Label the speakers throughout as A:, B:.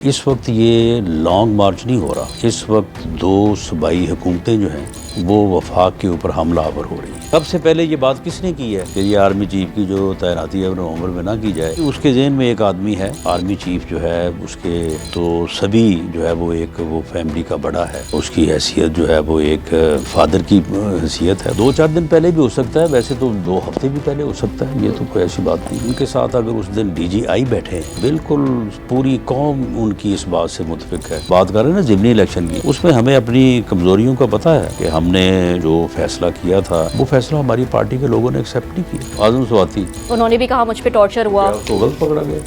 A: اس وقت یہ long march نہیں ہو رہا، اس وقت دو صوبائی حکومتیں جو ہیں وہ وفاق کے اوپر حملہ آور ہو رہی ہیں۔ سب سے پہلے یہ بات کس نے کی ہے کہ یہ آرمی چیف کی جو تعیناتی ہے نومبر میں نہ کی جائے؟ اس کے ذہن میں ایک آدمی ہے، آرمی چیف جو ہے اس کے تو سبھی جو ہے وہ ایک وہ فیملی کا بڑا ہے، اس کی حیثیت جو ہے وہ ایک فادر کی حیثیت ہے۔ 2-4 دن پہلے بھی ہو سکتا ہے، ویسے تو 2 ہفتے بھی پہلے ہو سکتا ہے، یہ تو کوئی ایسی بات نہیں۔ ان کے ساتھ اگر اس دن ڈی جی آئی بیٹھے، بالکل پوری قوم ان کی اس بات سے متفق ہے۔ بات کر رہے ہیں نا ضمنی الیکشن کی، اس میں ہمیں اپنی کمزوریوں کا پتہ ہے کہ ہم نے جو فیصلہ کیا تھا وہ فیصلہ ہماری پارٹی کے لوگوں نے ایکسیپٹ نہیں کیا۔ اعظم سواتی
B: انہوں نے بھی کہا مجھ پہ ٹارچر ہوا،
A: تو غلط پکڑا گیا۔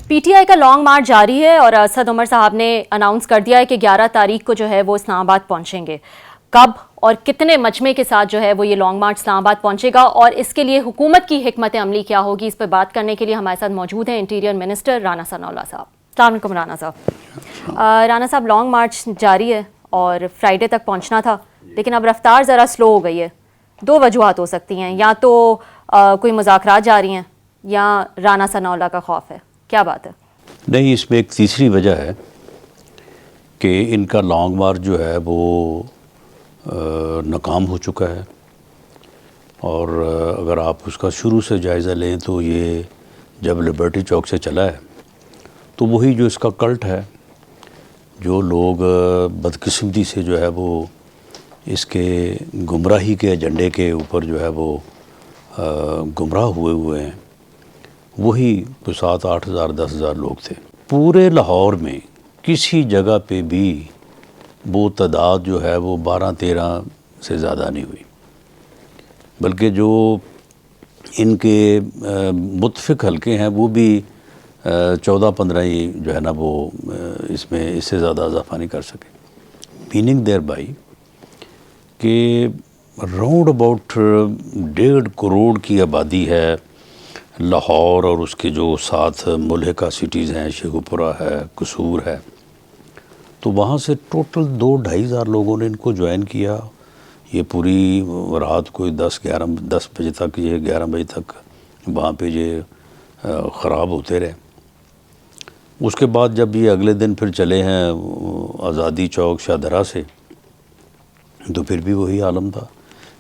B: پی ٹی آئی کا لانگ مارچ جاری ہے اور اسد عمر صاحب نے اناؤنس کر دیا ہے کہ 11 تاریخ کو جو ہے وہ اسلام آباد پہنچیں گے۔ کب اور کتنے مجمع کے ساتھ جو ہے وہ یہ لانگ مارچ اسلام آباد پہنچے گا اور اس کے لیے حکومت کی حکمت عملی کیا ہوگی، اس پہ بات کرنے کے لیے ہمارے ساتھ موجود ہیں انٹیریئر منسٹر رانا ثناء اللہ صاحب۔ السلام علیکم رانا صاحب۔ رانا صاحب، لانگ مارچ جاری ہے اور فرائیڈے تک پہنچنا تھا، لیکن اب رفتار ذرا سلو ہو گئی ہے۔ 2 وجوہات ہو سکتی ہیں، یا تو کوئی مذاکرات جاری ہیں یا رانا ثناء اللہ کا خوف ہے، کیا بات ہے؟
A: نہیں، اس میں ایک تیسری وجہ ہے کہ ان کا لانگ مارچ جو ہے وہ ناکام ہو چکا ہے، اور اگر آپ اس کا شروع سے جائزہ لیں تو یہ جب لبرٹی چوک سے چلا ہے تو وہی جو اس کا کلٹ ہے، جو لوگ بدقسمتی سے جو ہے وہ اس کے گمراہی کے ایجنڈے کے اوپر جو ہے وہ گمراہ ہوئے ہیں، وہی تو 7-8 ہزار 10 ہزار لوگ تھے۔ پورے لاہور میں کسی جگہ پہ بھی وہ تعداد جو ہے وہ 12-13 سے زیادہ نہیں ہوئی، بلکہ جو ان کے متفق حلقے ہیں وہ بھی 14-15 ہی جو ہے نا وہ اس میں اس سے زیادہ اضافہ نہیں کر سکے۔ میننگ دیر بائی کہ راؤنڈ اباؤٹ 1.5 کروڑ کی آبادی ہے لاہور اور اس کے جو ساتھ ملحقہ سٹیز ہیں، شیخوپورہ ہے، قصور ہے، تو وہاں سے ٹوٹل 2-2.5 ہزار لوگوں نے ان کو جوائن کیا۔ یہ پوری رات کوئی 10 بجے تک، یہ 11 بجے تک وہاں پہ یہ خراب ہوتے رہے۔ اس کے بعد جب یہ اگلے دن پھر چلے ہیں آزادی چوک شاہدرہ سے، تو پھر بھی وہی عالم تھا۔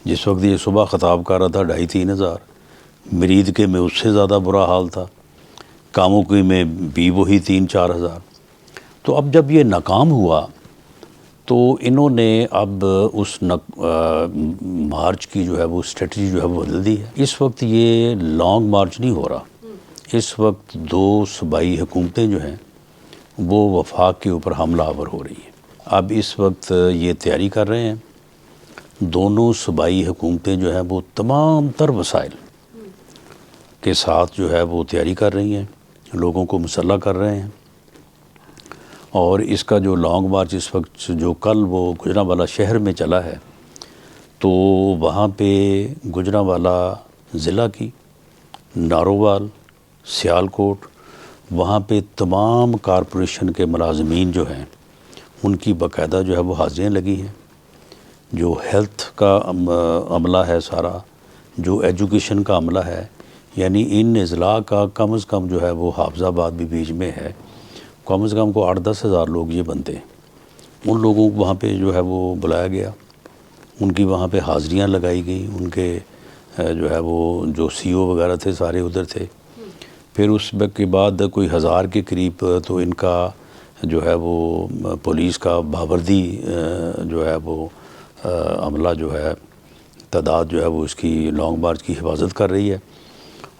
A: جس وقت یہ صبح خطاب کر رہا تھا 2.5-3 ہزار، مرید کے میں اس سے زیادہ برا حال تھا، کاموکی میں بھی وہی 3-4 ہزار۔ تو اب جب یہ ناکام ہوا تو انہوں نے اب اس مارچ کی جو ہے وہ اسٹریٹجی جو ہے وہ بدل دی ہے۔ اس وقت یہ لانگ مارچ نہیں ہو رہا، اس وقت 2 صوبائی حکومتیں جو ہیں وہ وفاق کے اوپر حملہ آور ہو رہی ہیں۔ اب اس وقت یہ تیاری کر رہے ہیں، دونوں صوبائی حکومتیں جو ہیں وہ تمام تر وسائل کے ساتھ جو ہے وہ تیاری کر رہی ہیں، لوگوں کو مسلح کر رہے ہیں، اور اس کا جو لانگ مارچ اس وقت جو کل وہ گجرانوالہ شہر میں چلا ہے، تو وہاں پہ گجرانوالہ ضلع کی، نارووال، سیالکوٹ، وہاں پہ تمام کارپوریشن کے ملازمین جو ہیں ان کی باقاعدہ جو ہے وہ حاضریاں لگی ہیں۔ جو ہیلتھ کا عملہ ہے سارا، جو ایجوکیشن کا عملہ ہے، یعنی ان اضلاع کا کم از کم جو ہے وہ حافظ آباد بھی بیچ میں ہے، کم از کم کو 8-10 ہزار لوگ یہ بنتے ہیں۔ ان لوگوں کو وہاں پہ جو ہے وہ بلایا گیا، ان کی وہاں پہ حاضریاں لگائی گئیں، ان کے جو ہے وہ جو سی او وغیرہ تھے سارے ادھر تھے۔ پھر اس کے بعد کوئی 1000 کے قریب تو ان کا جو ہے وہ پولیس کا باوردی جو ہے وہ عملہ جو ہے تعداد جو ہے وہ اس کی لانگ مارچ کی حفاظت کر رہی ہے،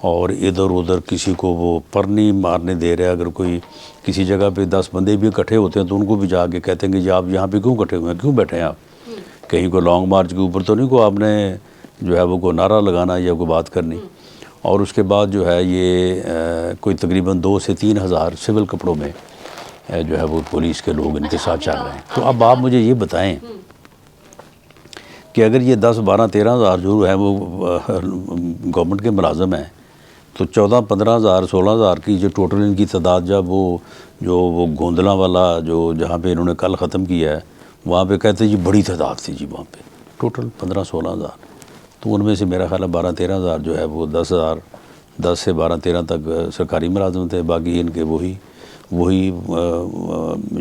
A: اور ادھر ادھر کسی کو وہ پر نہیں مارنے دے رہے۔ اگر کوئی کسی جگہ پہ 10 بندے بھی اکٹھے ہوتے ہیں تو ان کو بھی جا کے کہتے ہیں کہ جی آپ یہاں پہ کیوں اکٹھے ہوئے ہیں، کیوں بیٹھے ہیں آپ، کہیں کو لانگ مارچ کے اوپر تو نہیں کو آپ نے جو ہے وہ نعرہ لگانا یا کوئی بات کرنی۔ اور اس کے بعد جو ہے یہ کوئی تقریباً 2 سے 3 ہزار سول کپڑوں میں جو ہے وہ پولیس کے لوگ ان کے ساتھ چل رہے ہیں۔ تو اب آپ مجھے یہ بتائیں کہ اگر یہ 10-12-13 ہزار جو ہے وہ گورنمنٹ کے ملازم ہیں، تو 14-15 ہزار 16 ہزار کی جو ٹوٹل ان کی تعداد، جب وہ گوندلاں والا جو جہاں پہ انہوں نے کل ختم کیا ہے، وہاں پہ کہتے جی بڑی تعداد تھی جی وہاں پہ ٹوٹل 15-16 ہزار، تو ان میں سے میرا خیال ہے 12-13 ہزار جو ہے وہ 10 سے 12-13 تک سرکاری ملازم تھے، باقی ان کے وہی وہی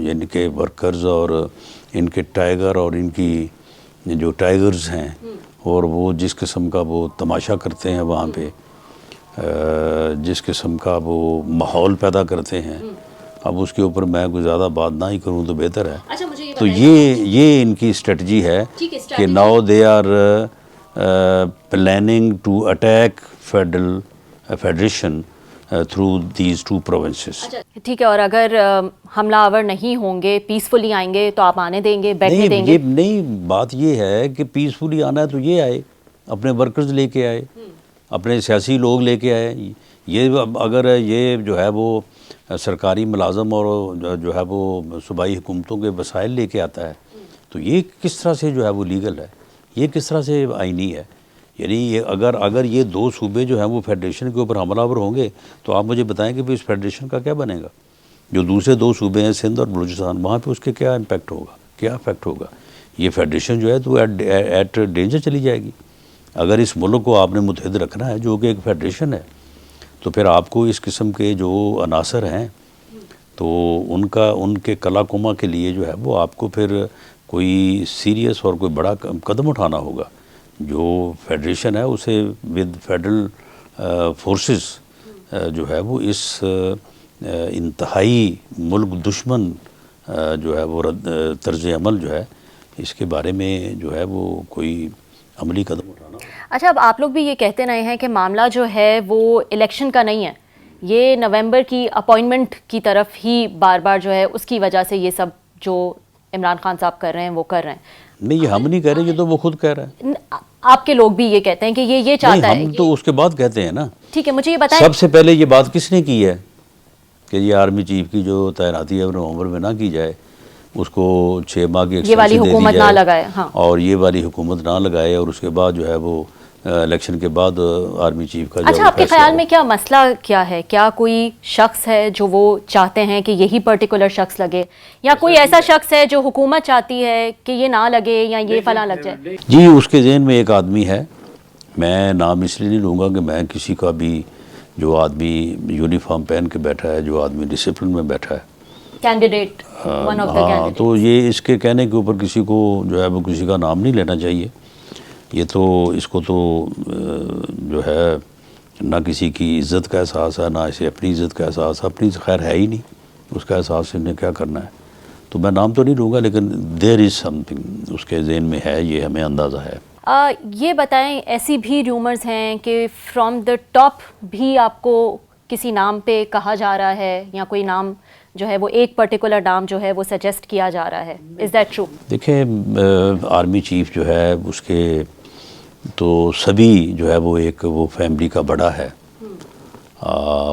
A: یعنی کہ ورکرز اور ان کے ٹائیگر اور ان کی جو ٹائیگرز ہیں اور وہ جس قسم کا وہ تماشا کرتے ہیں وہاں پہ، جس قسم کا وہ ماحول پیدا کرتے ہیں، اب اس کے اوپر میں کوئی زیادہ بات نہ ہی کروں تو بہتر ہے۔
B: اچھا مجھے
A: تو یہ ان کی اسٹریٹجی ہے کہ now they are planning to attack federation through these 2 provinces۔
B: ٹھیک ہے، اور اگر حملہ آور نہیں ہوں گے، پیسفلی آئیں گے تو آپ آنے دیں گے، بیٹھنے دیں گے؟
A: نہیں، بات یہ ہے کہ پیسفلی آنا ہے تو یہ آئے، اپنے ورکرز لے کے آئے، اپنے سیاسی لوگ لے کے آئے۔ یہ اگر یہ جو ہے وہ سرکاری ملازم اور جو ہے وہ صوبائی حکومتوں کے وسائل لے کے آتا ہے تو یہ کس طرح سے جو ہے وہ لیگل ہے، یہ کس طرح سے آئینی ہے؟ یعنی یہ اگر یہ 2 صوبے جو ہیں وہ فیڈریشن کے اوپر حملہ آور ہوں گے تو آپ مجھے بتائیں کہ اس فیڈریشن کا کیا بنے گا؟ جو دوسرے 2 صوبے ہیں سندھ اور بلوچستان، وہاں پہ اس کے کیا امپیکٹ ہوگا، کیا افیکٹ ہوگا؟ یہ فیڈریشن جو ہے تو ایٹ ڈینجر چلی جائے گی۔ اگر اس ملک کو آپ نے متحد رکھنا ہے جو کہ ایک فیڈریشن ہے تو پھر آپ کو اس قسم کے جو عناصر ہیں تو ان کے کلا کما کے لیے جو ہے وہ آپ کو پھر کوئی سیریس اور کوئی بڑا قدم اٹھانا ہوگا۔ جو فیڈریشن ہے اسے ود فیڈرل فورسز جو ہے وہ اس انتہائی ملک دشمن جو ہے وہ طرز عمل جو ہے اس کے بارے میں جو ہے وہ کوئی عملی قدم اٹھانا ہوگا۔
B: اچھا، اب آپ لوگ بھی یہ کہتے رہے ہیں کہ معاملہ جو ہے وہ الیکشن کا نہیں ہے، یہ نومبر کی اپوائنٹمنٹ کی طرف ہی بار بار جو ہے اس کی وجہ سے یہ سب جو عمران خان صاحب کر رہے ہیں وہ کر رہے ہیں۔
A: نہیں، یہ ہم نہیں کہہ رہے، یہ تو وہ خود کہہ رہا ہے۔
B: آپ کے لوگ بھی یہ کہتے ہیں کہ یہ چاہتا ہے۔
A: ہم تو اس کے بعد کہتے ہیں نا۔
B: ٹھیک ہے، مجھے یہ بتائیں،
A: سب سے پہلے یہ بات کس نے کی ہے کہ یہ آرمی چیف کی جو تعیناتی ہے وہ نومبر میں نہ کی جائے، اس کو 6 ماہ کی
B: یہ والی
A: ایکسٹینشن دے دی
B: حکومت نہ
A: جائے
B: لگائے؟ ہاں،
A: اور یہ والی حکومت نہ لگائے، اور اس کے بعد جو ہے وہ الیکشن کے بعد آرمی چیف کا جو
B: اچھا، آپ کے خیال میں کیا مسئلہ کیا ہے؟ کیا کوئی شخص ہے جو وہ چاہتے ہیں کہ یہی پرٹیکولر شخص لگے، یا کوئی ایسا شخص ہے جو حکومت چاہتی ہے کہ یہ نہ لگے یا یہ فلاں لگ جائے؟
A: جی، اس کے ذہن میں ایک آدمی ہے، میں نام اس لیے نہیں لوں گا کہ میں کسی کا بھی، جو آدمی یونیفارم پہن کے بیٹھا ہے، جو آدمی ڈسپلن میں بیٹھا ہے،
B: کینڈیڈیٹ، ون آف دا
A: ہاں،
B: کینڈیڈیٹ،
A: تو یہ اس کے کہنے کے اوپر کسی کو جو ہے وہ کسی کا نام نہیں لینا چاہیے۔ یہ تو اس کو تو جو ہے نہ کسی کی عزت کا احساس ہے، نہ اسے اپنی عزت کا احساس، اپنی خیر ہے ہی نہیں، اس کا احساس انہیں کیا کرنا ہے۔ تو میں نام تو نہیں لوں گا لیکن دیر از سم تھنگ اس کے ذہن میں ہے، یہ ہمیں اندازہ ہے۔
B: یہ بتائیں، ایسی بھی ریومرز ہیں کہ فرام دا ٹاپ بھی آپ کو کسی نام پہ کہا جا رہا ہے، یا کوئی نام جو ہے وہ ایک پرٹیکولر نام جو ہے وہ سجیسٹ کیا جا رہا ہے؟ Is that true?
A: دیکھیں، آرمی چیف جو ہے اس کے تو سبھی جو ہے وہ ایک وہ فیملی کا بڑا ہے،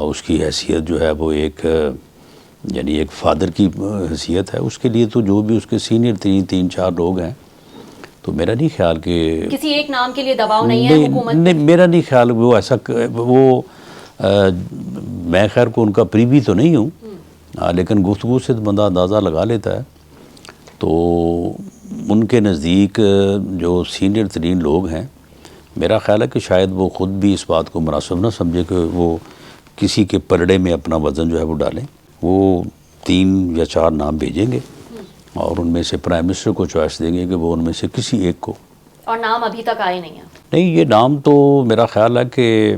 A: اس کی حیثیت جو ہے وہ ایک یعنی ایک فادر کی حیثیت ہے، اس کے لیے تو جو بھی اس کے سینئر 3-4 لوگ ہیں، تو میرا نہیں خیال کہ
B: کسی ایک نام کے لیے دباؤ نہیں ہے حکومت؟
A: نہیں، میرا نہیں خیال وہ ایسا، وہ میں خیر کو ان کا پریوی تو نہیں ہوں، لیکن گفتگو سے بندہ اندازہ لگا لیتا ہے۔ تو ان کے نزدیک جو سینئر ترین لوگ ہیں، میرا خیال ہے کہ شاید وہ خود بھی اس بات کو مناسب نہ سمجھے کہ وہ کسی کے پلڑے میں اپنا وزن جو ہے وہ ڈالیں۔ وہ 3 یا 4 نام بھیجیں گے اور ان میں سے پرائم منسٹر کو چوائس دیں گے کہ وہ ان میں سے کسی ایک کو۔
B: اور نام ابھی تک آئے نہیں ہیں؟
A: نہیں، یہ نام تو میرا خیال ہے کہ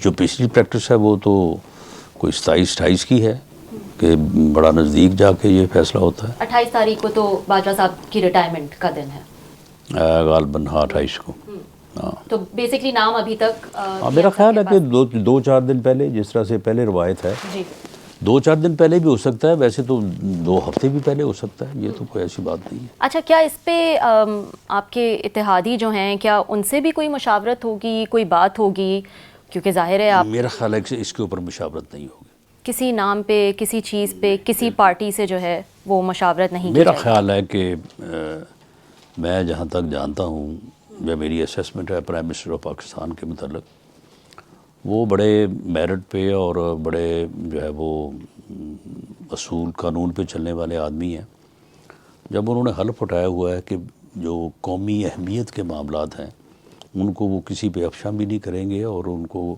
A: جو پچھلی پریکٹس ہے وہ تو کوئی 27-28 کی ہے کہ بڑا نزدیک جا کے یہ فیصلہ ہوتا ہے۔
B: 28 تاریخ کو تو باجوہ صاحب کی ریٹائرمنٹ کا دن ہے
A: غالباً، ہاں 28 کو۔ ہاں،
B: تو بیسکلی نام ابھی تک
A: میرا خیال ہے کہ 2-4 دن پہلے، جس طرح سے پہلے روایت ہے،
B: جی
A: 2-4 دن پہلے بھی ہو سکتا ہے، ویسے تو 2 ہفتے بھی پہلے ہو سکتا ہے، یہ تو کوئی ایسی بات نہیں ہے۔
B: اچھا، کیا اس پہ آپ کے اتحادی جو ہیں، کیا ان سے بھی کوئی مشاورت ہوگی، کوئی بات ہوگی؟ کیونکہ ظاہر ہے آپ
A: میرا خیال ہے کہ اس کے اوپر مشاورت نہیں ہوگی،
B: کسی نام پہ، کسی چیز پہ، کسی پارٹی سے جو ہے وہ مشاورت نہیں کی
A: میرا
B: جائے گی۔
A: خیال ہے کہ میں جہاں تک جانتا ہوں یا میری اسیسمنٹ ہے پرائم منسٹر آف پاکستان کے متعلق، وہ بڑے میرٹ پہ اور بڑے جو ہے وہ اصول قانون پہ چلنے والے آدمی ہیں۔ جب انہوں نے حلف اٹھایا ہوا ہے کہ جو قومی اہمیت کے معاملات ہیں ان کو وہ کسی پہ افشاں بھی نہیں کریں گے اور ان کو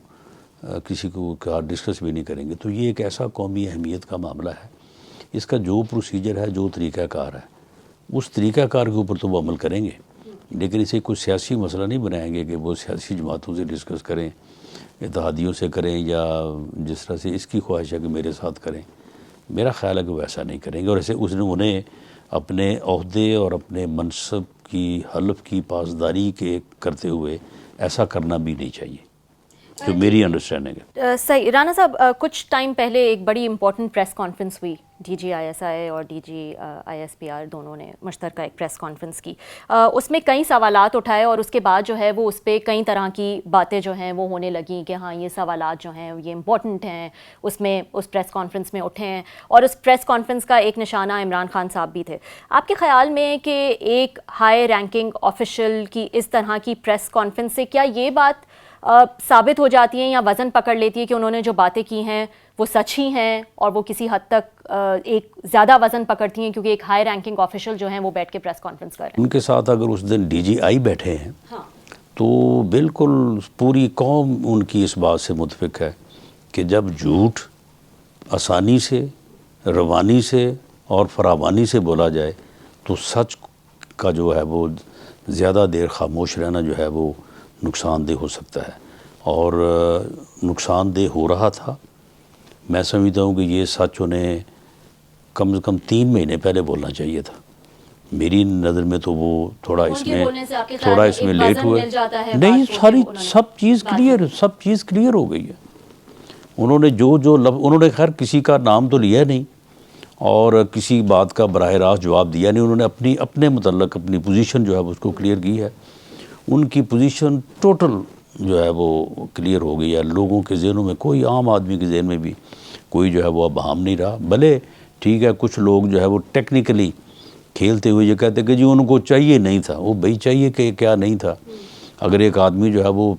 A: کسی کو کا ڈسکس بھی نہیں کریں گے. تو یہ ایک ایسا قومی اہمیت کا معاملہ ہے. اس کا جو پروسیجر ہے، جو طریقہ کار ہے، اس طریقہ کار کے اوپر تو وہ عمل کریں گے، لیکن اسے کوئی سیاسی مسئلہ نہیں بنائیں گے کہ وہ سیاسی جماعتوں سے ڈسکس کریں، اتحادیوں سے کریں، یا جس طرح سے اس کی خواہش ہے کہ میرے ساتھ کریں. میرا خیال ہے کہ وہ ایسا نہیں کریں گے، اور ایسے انہیں اپنے عہدے اور اپنے منصب کی حلف کی پاسداری کے کرتے ہوئے ایسا کرنا بھی نہیں چاہیے، جو میری انڈرسٹینڈنگ ہے.
B: صحیح. رانا صاحب، کچھ ٹائم پہلے ایک بڑی important press conference D, G G I I آئی اور ڈی جی آئی ایس پی آر دونوں نے مشترکہ ایک پریس کانفرنس کی. اس میں کئی سوالات اٹھائے، اور اس کے بعد جو ہے وہ اس پہ کئی طرح کی باتیں جو ہیں وہ ہونے لگیں کہ ہاں یہ سوالات جو ہیں یہ امپورٹنٹ ہیں، اس پریس کانفرنس میں اٹھے ہیں، اور اس پریس کانفرنس کا ایک نشانہ عمران خان صاحب بھی تھے. آپ کے خیال میں کہ ایک ہائی رینکنگ آفیشل کی اس طرح کی پریس کانفرنس سے کیا یہ بات ثابت ہو جاتی ہیں یا وزن پکڑ لیتی ہے کہ انہوں نے جو باتیں کی ہیں وہ سچ ہی ہیں، اور وہ کسی حد تک ایک زیادہ وزن پکڑتی ہیں کیونکہ ایک ہائی رینکنگ آفیشل جو ہیں وہ بیٹھ کے پریس کانفرنس کر رہے ہیں؟
A: ان کے ساتھ اگر اس دن ڈی جی آئی بیٹھے ہیں تو بالکل پوری قوم ان کی اس بات سے متفق ہے کہ جب جھوٹ آسانی سے، روانی سے اور فراوانی سے بولا جائے تو سچ کا جو ہے وہ زیادہ دیر خاموش رہنا جو ہے وہ نقصان دہ ہو سکتا ہے، اور نقصان دہ ہو رہا تھا. میں سمجھتا ہوں کہ یہ سچ انہیں کم از کم 3 مہینے پہلے بولنا چاہیے تھا. میری نظر میں تو وہ تھوڑا اس میں لیٹ ہوئے. نہیں، سب چیز کلیئر ہو گئی ہے. انہوں نے انہوں نے خیر کسی کا نام تو لیا نہیں اور کسی بات کا براہ راست جواب دیا نہیں. انہوں نے اپنے متعلق اپنی پوزیشن جو ہے اس کو کلیئر کی ہے. ان کی پوزیشن ٹوٹل جو ہے وہ کلیئر ہو گئی ہے. لوگوں کے ذہنوں میں، کوئی عام آدمی کے ذہن میں بھی کوئی جو ہے وہ اب ہام نہیں رہا. بھلے ٹھیک ہے کچھ لوگ جو ہے وہ ٹیکنیکلی کھیلتے ہوئے یہ کہتے کہ جی ان کو چاہیے نہیں تھا. وہ بھائی چاہیے کہ کیا نہیں تھا؟ اگر ایک آدمی جو ہے وہ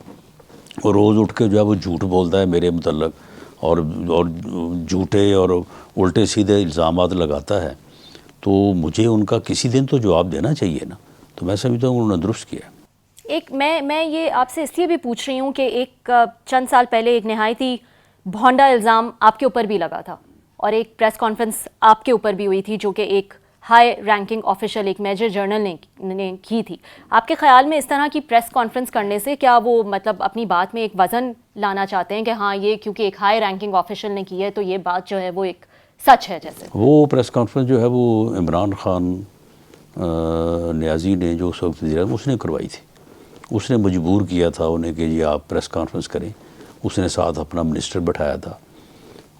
A: روز اٹھ کے جو ہے وہ جھوٹ بولتا ہے میرے متعلق اور جھوٹے اور الٹے سیدھے الزامات لگاتا ہے تو مجھے ان کا کسی دن تو جواب دینا چاہیے نا. تو میں سمجھتا ہوں انہوں نے درست کیا.
B: ایک میں یہ آپ سے اس لیے بھی پوچھ رہی ہوں کہ ایک چند سال پہلے ایک نہایتی بھونڈا الزام آپ کے اوپر بھی لگا تھا، اور ایک پریس کانفرنس آپ کے اوپر بھی ہوئی تھی جو کہ ایک ہائی رینکنگ آفیشل، ایک میجر جرنل نے کی تھی. آپ کے خیال میں اس طرح کی پریس کانفرنس کرنے سے کیا وہ مطلب اپنی بات میں ایک وزن لانا چاہتے ہیں کہ ہاں یہ کیونکہ ایک ہائی رینکنگ آفیشل نے کی ہے تو یہ بات جو ہے وہ ایک سچ ہے؟ جیسے
A: وہ پریس کانفرنس جو ہے وہ عمران خان نیازی نے جو اس وقت وزیر اعظم اس نے کروائی تھی. اس نے مجبور کیا تھا انہیں کہ یہ آپ پریس کانفرنس کریں. اس نے ساتھ اپنا منسٹر بٹھایا تھا.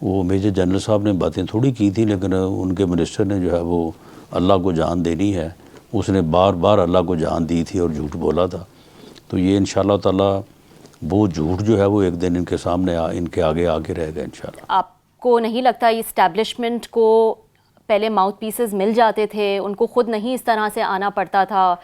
A: وہ میجر جنرل صاحب نے باتیں تھوڑی کی تھی، لیکن ان کے منسٹر نے جو ہے وہ اللہ کو جان دینی ہے، اس نے بار بار اللہ کو جان دی تھی اور جھوٹ بولا تھا. تو یہ انشاءاللہ تعالی وہ جھوٹ جو ہے وہ ایک دن ان کے سامنے ان کے آگے آگے رہے گا انشاءاللہ.
B: آپ کو نہیں لگتا یہ اسٹیبلشمنٹ کو پہلے ماؤتھ پیسز مل جاتے تھے، ان کو خود نہیں اس طرح سے آنا پڑتا تھا،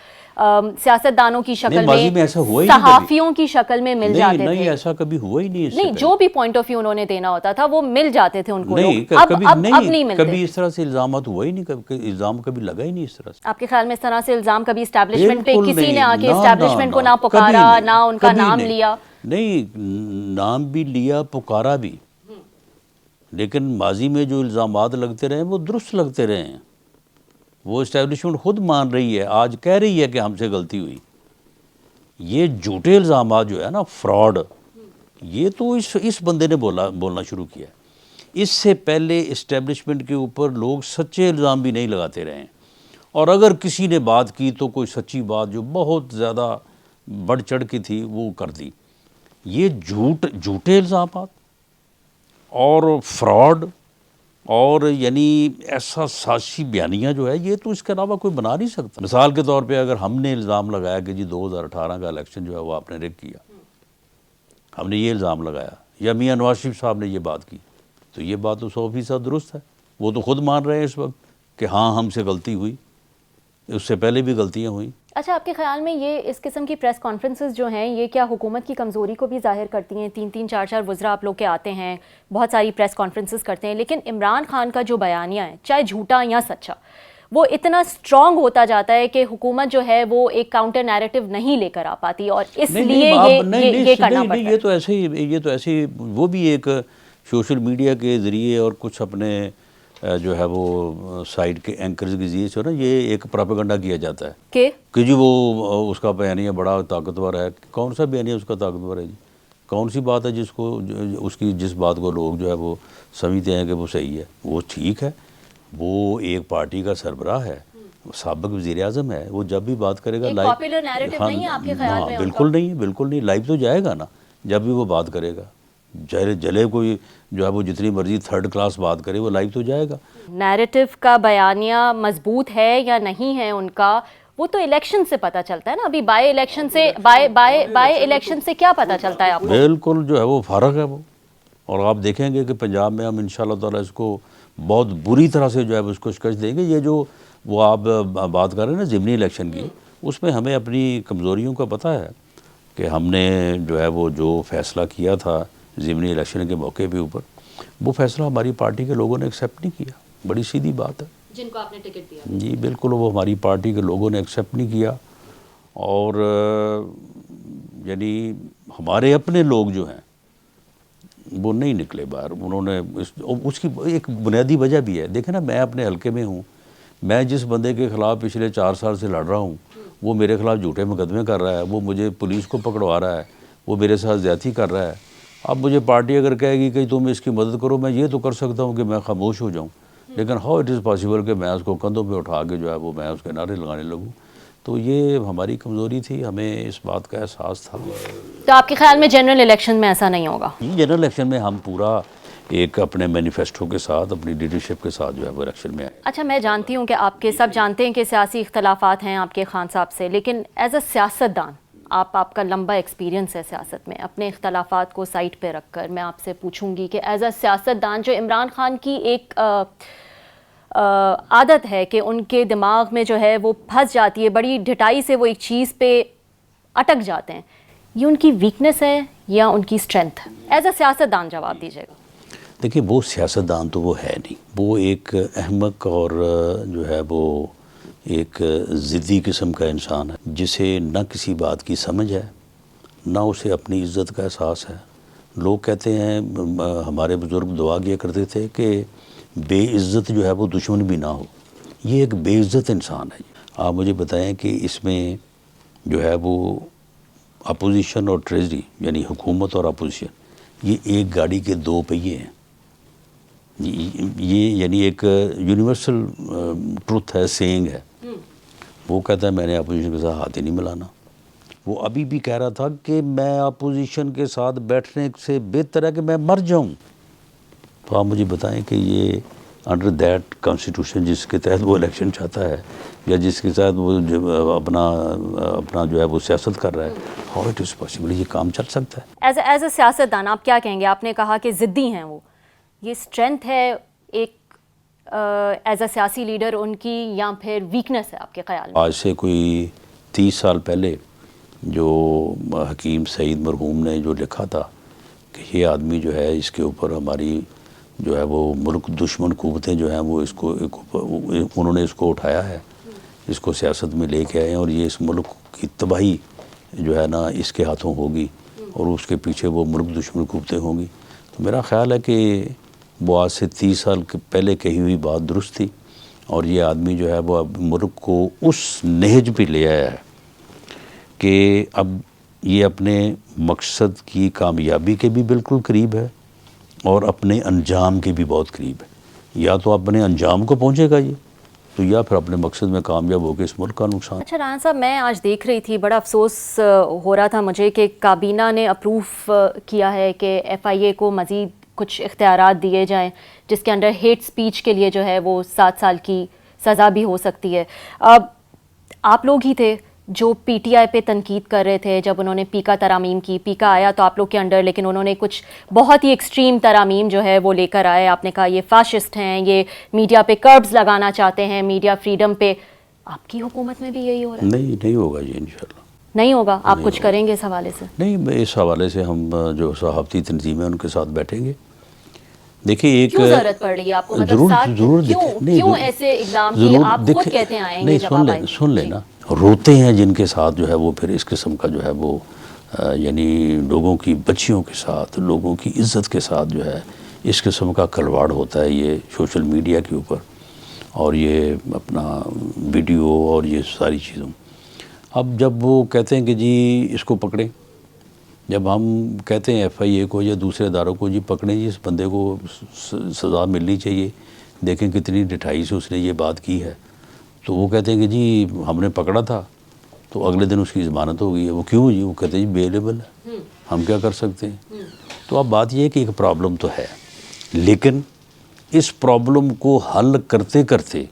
B: سیاستدانوں کی شکل میں، صحافیوں کی شکل میں مل جاتے تھے؟
A: نہیں، ایسا کبھی ہوا ہی نہیں.
B: نہیں، جو بھی پوائنٹ آف ویو انہوں نے دینا ہوتا تھا وہ مل جاتے تھے ان کو. اب نہیں ملتے.
A: کبھی اس طرح سے الزامات ہوا ہی نہیں، الزام کبھی لگا ہی نہیں اس طرح سے.
B: آپ کے خیال میں اس طرح سے الزام کبھی اسٹیبلشمنٹ پہ کسی نے آ کے اسٹیبلشمنٹ کو نہ پکارا، نہ ان کا نام لیا؟
A: نہیں، نام بھی لیا، پکارا بھی، لیکن ماضی میں جو الزامات لگتے رہے وہ درست لگتے رہے ہیں. وہ اسٹیبلشمنٹ خود مان رہی ہے، آج کہہ رہی ہے کہ ہم سے غلطی ہوئی. یہ جھوٹے الزامات جو ہے نا، فراڈ، یہ تو اس بندے نے بولنا شروع کیا. اس سے پہلے اسٹیبلشمنٹ کے اوپر لوگ سچے الزام بھی نہیں لگاتے رہے ہیں، اور اگر کسی نے بات کی تو کوئی سچی بات جو بہت زیادہ بڑھ چڑھ کی تھی وہ کر دی. یہ جھوٹے الزامات اور فراڈ اور یعنی ایسا سازشی بیانیہ جو ہے یہ تو اس کے علاوہ کوئی بنا نہیں سکتا. مثال کے طور پہ اگر ہم نے الزام لگایا کہ جی 2018 کا الیکشن جو ہے وہ آپ نے ریگ کیا، ہم نے یہ الزام لگایا، یا میاں نواز شریف صاحب نے یہ بات کی، تو یہ بات تو 100% درست ہے. وہ تو خود مان رہے ہیں اس وقت کہ ہاں ہم سے غلطی ہوئی، اس سے پہلے بھی غلطیاں ہوئیں.
B: اچھا، آپ کے خیال میں یہ اس قسم کی پریس کانفرنسز جو ہیں یہ کیا حکومت کی کمزوری کو بھی ظاہر کرتی ہیں؟ 3 4 وزراء آپ لوگ کے آتے ہیں، بہت ساری پریس کانفرنسز کرتے ہیں، لیکن عمران خان کا جو بیانیہ ہے چاہے جھوٹا یا سچا وہ اتنا اسٹرانگ ہوتا جاتا ہے کہ حکومت جو ہے وہ ایک کاؤنٹر نیریٹو نہیں لے کر آ پاتی، اور اس لیے یہ کرنا پڑتا ہے.
A: یہ تو ایسے ہی وہ بھی ایک سوشل میڈیا کے ذریعے اور کچھ اپنے جو ہے وہ سائٹ کے اینکرز کے ذریعے سے نا یہ ایک پراپیگنڈا کیا جاتا ہے کہ جی وہ اس کا بیانیہ بڑا طاقتور ہے. کون سا بیانیہ اس کا طاقتور ہے جی؟ کون سی بات ہے جس کو اس کی جس بات کو لوگ جو ہے وہ سمجھتے ہیں کہ وہ صحیح ہے؟ وہ ٹھیک ہے، وہ ایک پارٹی کا سربراہ ہے، سابق وزیر اعظم ہے، وہ جب بھی بات کرے گا
B: ایک پاپولر نیریٹو نہیں ہے آپ کے خیال میں؟
A: بالکل نہیں، لائیو تو جائے گا نا جب بھی وہ بات کرے گا. جلے کوئی جو ہے وہ جتنی مرضی تھرڈ کلاس بات کرے وہ لائیو تو جائے گا.
B: نیریٹو کا بیانیہ مضبوط ہے یا نہیں ہے ان کا، وہ تو الیکشن سے پتہ چلتا ہے نا. ابھی بائی الیکشن سے کیا پتہ چلتا ہے آپ کو؟
A: بالکل جو ہے وہ فارغ ہے وہ. اور آپ دیکھیں گے کہ پنجاب میں ہم انشاءاللہ تعالیٰ اس کو بہت بری طرح سے جو ہے اس کو شکست دیں گے. یہ جو وہ آپ بات کر رہے ہیں نا ضمنی الیکشن کی، اس میں ہمیں اپنی کمزوریوں کا پتہ ہے کہ ہم نے جو ہے وہ جو فیصلہ کیا تھا ضمنی الیکشن کے موقع پہ اوپر، وہ فیصلہ ہماری پارٹی کے لوگوں نے ایکسیپٹ نہیں کیا. بڑی سیدھی بات ہے.
B: جن کو آپ نے ٹکٹ دیا
A: جی بالکل، وہ ہماری پارٹی کے لوگوں نے ایکسیپٹ نہیں کیا. اور یعنی ہمارے اپنے لوگ جو ہیں وہ نہیں نکلے باہر. انہوں نے اس کی ایک بنیادی وجہ بھی ہے. دیکھیں نا، میں اپنے حلقے میں ہوں، میں جس بندے کے خلاف پچھلے 4 سال سے لڑ رہا ہوں وہ میرے خلاف جھوٹے مقدمے کر رہا ہے، وہ مجھے پولیس کو پکڑوا رہا ہے، وہ میرے ساتھ زیادتی کر رہا ہے. اب مجھے پارٹی اگر کہے گی کہ تم اس کی مدد کرو، میں یہ تو کر سکتا ہوں کہ میں خاموش ہو جاؤں، لیکن ہاؤ اٹ از پاسبل کہ میں اس کو کندھوں پہ اٹھا کے جو ہے وہ میں اس کے نعرے لگانے لگوں. تو یہ ہماری کمزوری تھی، ہمیں اس بات کا احساس تھا.
B: تو آپ کے خیال میں جنرل الیکشن میں ایسا نہیں ہوگا؟
A: جنرل الیکشن میں ہم پورا ایک اپنے مینیفیسٹو کے ساتھ، اپنی لیڈرشپ کے ساتھ جو ہے وہ الیکشن میں آئے.
B: اچھا، میں جانتی ہوں کہ آپ کے سب جانتے ہیں کہ سیاسی اختلافات ہیں آپ کے خان صاحب سے، لیکن ایز اے سیاست دان آپ کا لمبا ایکسپیرینس ہے سیاست میں، اپنے اختلافات کو سائٹ پہ رکھ کر میں آپ سے پوچھوں گی کہ ایز اے سیاست دان، جو عمران خان کی ایک عادت ہے کہ ان کے دماغ میں جو ہے وہ پھنس جاتی ہے، بڑی ڈھٹائی سے وہ ایک چیز پہ اٹک جاتے ہیں، یہ ان کی ویکنس ہے یا ان کی اسٹرینتھ ہے؟ ایز اے سیاست دان جواب دیجیے گا.
A: دیکھیں، وہ سیاست دان تو وہ ہے نہیں، وہ ایک احمق اور جو ہے وہ ایک ضدی قسم کا انسان ہے جسے نہ کسی بات کی سمجھ ہے، نہ اسے اپنی عزت کا احساس ہے. لوگ کہتے ہیں، ہمارے بزرگ دعا کیا کرتے تھے کہ بے عزت جو ہے وہ دشمن بھی نہ ہو. یہ ایک بے عزت انسان ہے. آپ مجھے بتائیں کہ اس میں جو ہے وہ اپوزیشن اور ٹریجری، یعنی حکومت اور اپوزیشن، یہ ایک گاڑی کے 2 پہیے ہیں. یہ یعنی ایک یونیورسل ٹروتھ ہے، سینگ ہے. وہ کہتا ہے میں نے اپوزیشن کے ساتھ ہاتھ ہی نہیں ملانا. وہ ابھی بھی کہہ رہا تھا کہ میں اپوزیشن کے ساتھ بیٹھنے سے بہتر ہے کہ میں مر جاؤں. تو آپ مجھے بتائیں کہ یہ انڈر دیٹ کانسٹیٹیوشن جس کے تحت وہ الیکشن چاہتا ہے یا جس کے تحت وہ اپنا جو ہے وہ سیاست کر رہا ہے، ہاؤ اٹ از پاسبل؟ یہ کام چل سکتا ہے؟
B: ایز اے سیاست دان آپ کیا کہیں گے؟ آپ نے کہا کہ ضدی ہیں وہ، یہ اسٹرینتھ ہے ایک ایز اے سیاسی لیڈر ان کی، یا پھر ویکنس ہے آپ کے خیال میں؟
A: آج سے کوئی 30 سال پہلے جو حکیم سعید مرحوم نے جو لکھا تھا کہ یہ آدمی جو ہے اس کے اوپر ہماری جو ہے وہ ملک دشمن قوتیں جو ہیں وہ اس کو انہوں نے اس کو اٹھایا ہے، اس کو سیاست میں لے کے آئے ہیں، اور یہ اس ملک کی تباہی جو ہے نا اس کے ہاتھوں ہوگی، اور اس کے پیچھے وہ ملک دشمن قوتیں ہوں گی. تو میرا خیال ہے کہ وہ آج سے 30 سال پہلے کہی ہوئی بات درست تھی، اور یہ آدمی جو ہے وہ اب ملک کو اس نہج پہ لے آیا ہے کہ اب یہ اپنے مقصد کی کامیابی کے بھی بالکل قریب ہے اور اپنے انجام کے بھی بہت قریب ہے. یا تو اپنے انجام کو پہنچے گا یہ، تو یا پھر اپنے مقصد میں کامیاب ہو کے اس ملک کا نقصان.
B: اچھا رائان صاحب، میں آج دیکھ رہی تھی، بڑا افسوس ہو رہا تھا مجھے کہ کابینہ نے اپروو کیا ہے کہ FIA کو مزید کچھ اختیارات دیے جائیں جس کے انڈر ہیٹ سپیچ کے لیے جو ہے وہ 7 سال کی سزا بھی ہو سکتی ہے. اب آپ لوگ ہی تھے جو PTI پہ تنقید کر رہے تھے جب انہوں نے پیکا ترامیم کی. پیکا آیا تو آپ لوگ کے انڈر، لیکن انہوں نے کچھ بہت ہی ایکسٹریم ترامیم جو ہے وہ لے کر آئے. آپ نے کہا یہ فاشسٹ ہیں، یہ میڈیا پہ کربز لگانا چاہتے ہیں، میڈیا فریڈم پہ. آپ کی حکومت میں بھی یہی ہو رہا ہے؟
A: نہیں ہوگا جی، انشاءاللہ
B: نہیں ہوگا. آپ کچھ کریں گے اس حوالے سے؟
A: نہیں، اس حوالے سے ہم جو صحافتی تنظیمیں ان کے ساتھ بیٹھیں گے. دیکھیے ایک
B: کیوں ضرورت پڑ رہی ہے آپ کو؟ مطلب کیوں ایسے اقدام کی آپ خود کہتے ہیں آئیں گے جواب آئیں گے؟
A: سن لیں نا، روتے ہیں جن کے ساتھ جو ہے وہ پھر اس قسم کا جو ہے وہ یعنی لوگوں کی بچیوں کے ساتھ، لوگوں کی عزت کے ساتھ جو ہے اس قسم کا کھلواڑ ہوتا ہے یہ سوشل میڈیا کے اوپر، اور یہ اپنا ویڈیو اور یہ ساری چیزوں. اب جب وہ کہتے ہیں کہ جی اس کو پکڑیں، جب ہم کہتے ہیں ایف آئی اے کو یا دوسرے اداروں کو جی پکڑیں، جی اس بندے کو سزا ملنی چاہیے، دیکھیں کتنی ڈٹھائی سے اس نے یہ بات کی ہے، تو وہ کہتے ہیں کہ جی ہم نے پکڑا تھا تو اگلے دن اس کی ضمانت ہو گئی ہے. وہ کیوں جی؟ وہ کہتے ہیں جی بیلیبل ہے، ہم کیا کر سکتے ہیں. تو اب بات یہ ہے کہ ایک پرابلم تو ہے، لیکن اس پرابلم کو حل کرتے کرتے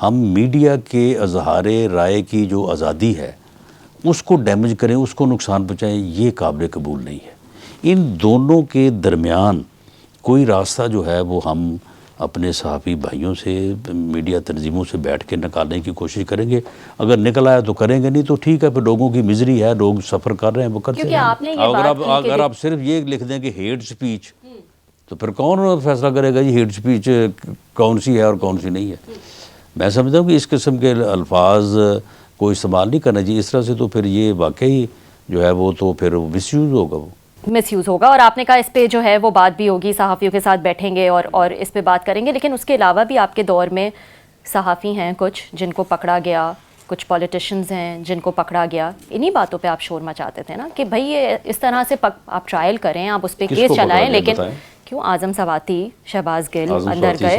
A: ہم میڈیا کے اظہار رائے کی جو آزادی ہے اس کو ڈیمیج کریں، اس کو نقصان پہنچائیں، یہ قابل قبول نہیں ہے. ان دونوں کے درمیان کوئی راستہ جو ہے وہ ہم اپنے صحافی بھائیوں سے، میڈیا تنظیموں سے بیٹھ کے نکالنے کی کوشش کریں گے. اگر نکل آیا تو کریں گے، نہیں تو ٹھیک ہے، پھر لوگوں کی مزری ہے، لوگ سفر کر رہے ہیں، وہ کرتے ہیں. اگر آپ صرف یہ لکھ دیں کہ ہیٹ سپیچ، تو پھر کون فیصلہ کرے گا جی ہیٹ سپیچ کون سی ہے اور کون سی نہیں ہے. میں سمجھتا ہوں کہ اس قسم کے الفاظ کو استعمال نہیں کرنا چاہیے اس طرح سے، تو پھر یہ واقعی جو ہے وہ تو پھر مس یوز ہوگا، وہ
B: مس یوز ہوگا. اور آپ نے کہا اس پہ جو ہے وہ بات بھی ہوگی، صحافیوں کے ساتھ بیٹھیں گے اور اس پہ بات کریں گے. لیکن اس کے علاوہ بھی آپ کے دور میں صحافی ہیں کچھ جن کو پکڑا گیا، کچھ پولیٹیشنز ہیں جن کو پکڑا گیا. انہی باتوں پہ آپ شور مچاتے تھے نا کہ بھائی یہ اس طرح سے آپ ٹرائل کریں، آپ اس پہ کیس چلائیں، لیکن کیوں اعظم سواتی، شہباز گل اندر گئے،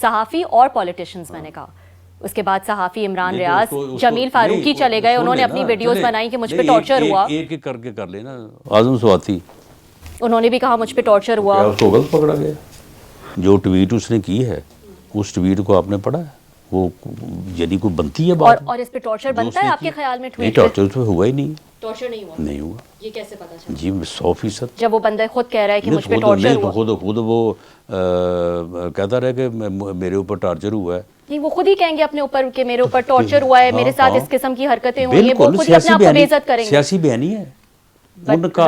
B: صحافی اور پولیٹیشنز میں نے کہا. اس کے بعد صحافی عمران ریاض، جمیل فاروقی چلے گئے، انہوں نے اپنی ویڈیوز بنائی کہ مجھ پہ ٹارچر ہوا.
A: ایک ایک کر کے کر لینا. اعظم سواتی
B: انہوں نے بھی کہا مجھ پہ ٹارچر ہوا.
A: اس کو غلط پکڑا گیا. جو ٹویٹ اس نے کی ہے اس ٹویٹ کو آپ نے پڑھا ہے؟ وہ یعنی کوئی بنتی ہے بات،
B: اور اس پہ ٹارچر بنتا ہے آپ کے خیال میں؟
A: نہیں، ٹارچر تو ہوا ہی نہیں.
B: ٹارچر نہیں ہوا. یہ کیسے پتا چلا؟
A: جی 100%.
B: جب وہ بندہ خود کہہ رہا ہے کہ مجھ پہ ٹارچر ہوا.
A: خود وہ کہتا رہے کہ میرے اوپر ٹارچر ہوا ہے.
B: نہیں، وہ خود ہی کہیں گے اپنے اوپر کہ میرے اوپر ٹارچر ہوا ہے، میرے ساتھ اس قسم کی حرکتیں ہوئی ہیں، وہ خود ہی اپنے آپ کو بے عزت کریں گے.
A: سیاسی بیانی ہے ان کا.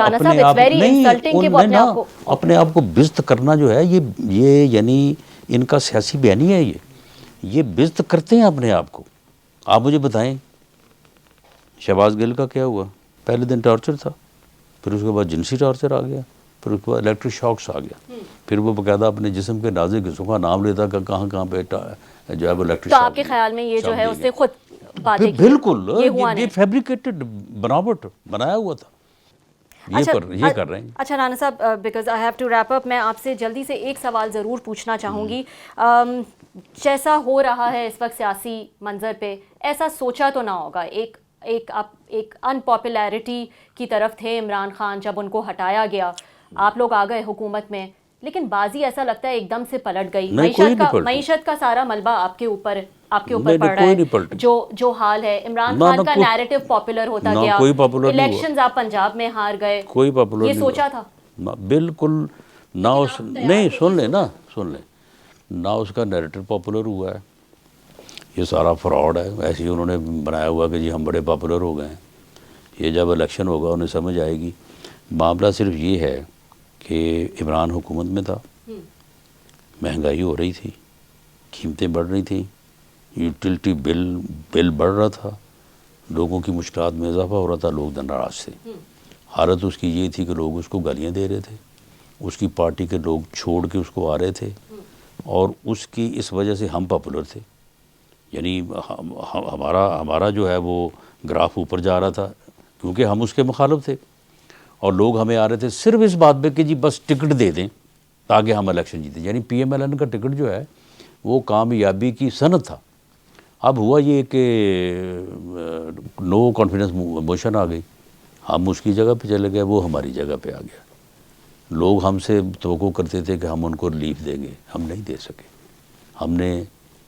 A: اپنے آپ کو بزت کرنا جو ہے یہ یعنی ان کا سیاسی بیانی ہے. یہ بزت کرتے ہیں اپنے آپ کو. آپ مجھے بتائیں شہباز گل کا کیا ہوا؟ پہلے دن ٹارچر تھا، پھر اس کے بعد جنسی ٹارچر آ گیا، پھر اس کے بعد الیکٹرک شاکس آ گیا، پھر وہ باقاعدہ اپنے جسم کے نازک حصوں کا نام لیتا کہ کہاں کہاں پہ جو ہے وہ الیکٹرک شاک.
B: تو آپ کے خیال میں یہ جو ہے اس نے خود باتیں کی؟
A: بالکل، یہ فیبریکیٹڈ بناوٹ بنایا ہوا تھا. یہ کر رہے ہیں.
B: اچھا رانا صاحب، because I have to wrap up, میں آپ سے جلدی سے ایک سوال ضرور پوچھنا چاہوں گی. جیسا ہو رہا ہے اس وقت سیاسی منظر پہ، ایسا سوچا تو نہ ہوگا، ایک ان پاپولیرٹی کی طرف تھے عمران خان، جب ان کو ہٹایا گیا آپ لوگ آ گئے حکومت میں، لیکن بازی ایسا لگتا ہے ایک دم سے پلٹ گئی. معیشت کا سارا ملبہ آپ کے اوپر پڑ رہا ہے. جو حال ہے، عمران خان کا نیریٹو پاپولر ہوتا گیا، الیکشنز آپ پنجاب میں ہار گئے،
A: کوئی پاپولر
B: یہ سوچا تھا؟
A: بالکل نہ. نہیں، سن لیں نہ اس کا نیریٹو پاپولر ہوا ہے. یہ سارا فراڈ ہے. ایسے ہی انہوں نے بنایا ہوا کہ جی ہم بڑے پاپولر ہو گئے ہیں. یہ جب الیکشن ہوگا انہیں سمجھ آئے گی. معاملہ صرف یہ ہے کہ عمران حکومت میں تھا، مہنگائی ہو رہی تھی، قیمتیں بڑھ رہی تھیں، یوٹیلٹی بل بڑھ رہا تھا، لوگوں کی مشکلات میں اضافہ ہو رہا تھا، لوگ ناراض تھے. حالت اس کی یہ تھی کہ لوگ اس کو گالیاں دے رہے تھے، اس کی پارٹی کے لوگ چھوڑ کے اس کو آ رہے تھے، اور اس وجہ سے ہم پاپولر تھے. یعنی ہمارا جو ہے وہ گراف اوپر جا رہا تھا کیونکہ ہم اس کے مخالف تھے، اور لوگ ہمیں آ رہے تھے صرف اس بات پہ کہ جی بس ٹکٹ دے دیں تاکہ ہم الیکشن جیتیں. یعنی پی ایم ایل این کا ٹکٹ جو ہے وہ کامیابی کی سند تھا. اب ہوا یہ کہ نو کانفیڈنس موشن آ گئی، ہم اس کی جگہ پہ چلے گئے، وہ ہماری جگہ پہ آ گیا. لوگ ہم سے توقع کرتے تھے کہ ہم ان کو ریلیف دیں گے، ہم نہیں دے سکے.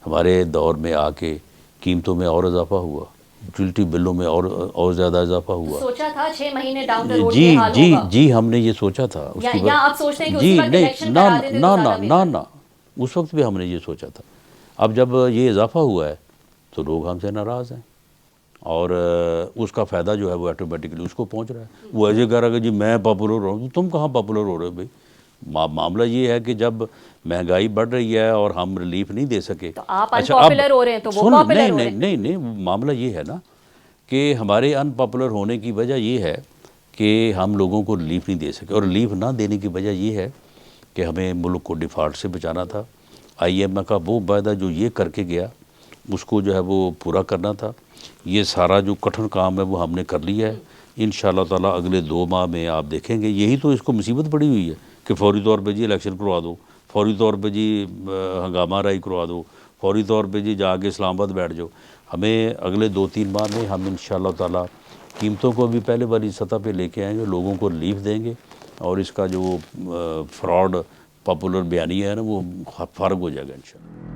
A: ہمارے دور میں آ کے قیمتوں میں اور اضافہ ہوا، یوٹیلٹی بلوں میں اور زیادہ اضافہ ہوا.
B: سوچا تھا 6 مہینے ڈاؤن دا روڈ یہ حال ہوگا؟
A: جی ہم نے یہ سوچا تھا.
B: یا آپ سوچتے ہیں کہ اسی وقت الیکشن کرا دیتے تو زیادہ بہتر؟
A: نہ، اس وقت بھی ہم نے یہ سوچا تھا. اب جب یہ اضافہ ہوا ہے تو لوگ ہم سے ناراض ہیں، اور اس کا فائدہ جو ہے وہ آٹومیٹکلی اس کو پہنچ رہا ہے. وہ ایسے کہہ رہا ہے کہ جی میں پاپولر ہو رہا ہوں. تم کہاں پاپولر ہو رہے ہو بھائی؟ معاملہ یہ ہے کہ جب مہنگائی بڑھ رہی ہے اور ہم ریلیف نہیں دے سکے.
B: تو آپ unpopular ہو رہے ہیں تو وہ popular ہو رہے ہیں.
A: نہیں معاملہ یہ ہے نا کہ ہمارے ان پاپولر ہونے کی وجہ یہ ہے کہ ہم لوگوں کو ریلیف نہیں دے سکے, اور ریلیف نہ دینے کی وجہ یہ ہے کہ ہمیں ملک کو ڈیفالٹ سے بچانا تھا. IMF کا وہ وعدہ جو یہ کر کے گیا اس کو جو ہے وہ پورا کرنا تھا. یہ سارا جو کٹھن کام ہے وہ ہم نے کر لیا ہے. انشاءاللہ تعالیٰ اگلے 2 ماہ میں آپ دیکھیں گے. یہی تو اس کو مصیبت پڑی ہوئی ہے کہ فوری طور پہ جی الیکشن کروا دو, فوری طور پہ جی ہنگامہ رائی کروا دو, فوری طور پہ جی جا کے اسلام آباد بیٹھ جاؤ. ہمیں اگلے 2-3 ماہ میں ہم انشاءاللہ تعالیٰ قیمتوں کو بھی پہلے والی سطح پہ لے کے آئیں گے, لوگوں کو ریلیف دیں گے, اور اس کا جو فراڈ پاپولر بیانیہ ہے نا وہ فارغ ہو جائے گا انشاءاللہ.